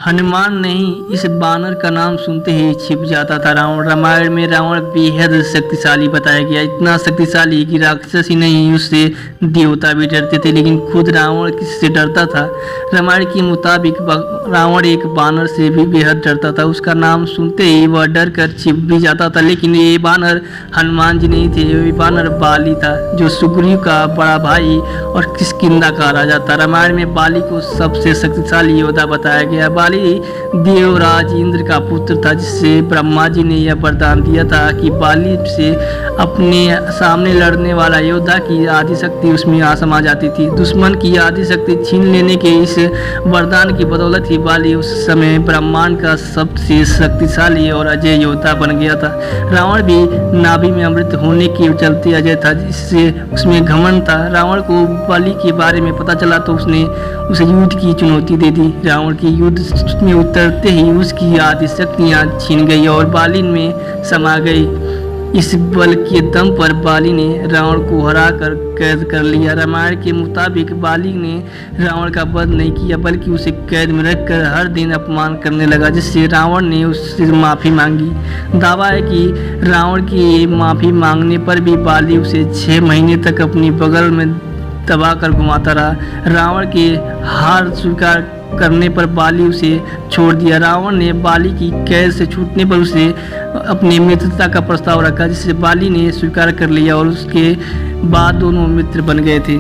हनुमान नहीं, इस बानर का नाम सुनते ही छिप जाता था रावण। रामायण में रावण बेहद शक्तिशाली बताया गया, इतना शक्तिशाली कि राक्षस ही नहीं उससे देवता भी डरते थे, लेकिन खुद रावण किससे डरता था। रामायण के मुताबिक रावण एक बानर से भी बेहद डरता था। उसका नाम सुनते ही वह डर कर छिप भी जाता था। लेकिन ये बानर हनुमान जी नहीं थे, ये बानर बाली था, जो सुग्रीव का बड़ा भाई और किष्किंधा का राजा था। रामायण में बाली को सबसे शक्तिशाली योद्धा बताया गया। बाली देवराज इंद्र का पुत्र था, जिससे ब्रह्मा जी ने यह वरदान दिया था कि बाली से अपने सामने लड़ने वाला योद्धा की आदि शक्ति उसमें समा जाती थी। दुश्मन की आदि शक्ति छीन लेने के इस वरदान की बदौलत ही बाली उस समय ब्रह्मांड का सबसे शक्तिशाली और अजय योद्धा बन गया था। रावण भी नाभि में अमृत होने के चलते अजय था, जिससे उसमें घमंड था। रावण को बाली के बारे में पता चला तो उसने उसे युद्ध की चुनौती दे दी। रावण की युद्ध में उतरते ही उसकी आदि शक्तियाँ छीन गई और बाली में समा गई। इस बल के दम पर बाली ने रावण को हरा कर कैद कर लिया। रामायण के मुताबिक बाली ने रावण का वध नहीं किया, बल्कि उसे कैद में रखकर हर दिन अपमान करने लगा, जिससे रावण ने उससे माफ़ी मांगी। दावा है कि रावण की माफ़ी मांगने पर भी बाली उसे 6 महीने तक अपनी बगल में दबा कर घुमाता रहा। रावण के हार स्वीकार करने पर बाली उसे छोड़ दिया। रावण ने बाली की कैद से छूटने पर उसे अपनी मित्रता का प्रस्ताव रखा, जिससे बाली ने स्वीकार कर लिया और उसके बाद दोनों मित्र बन गए थे।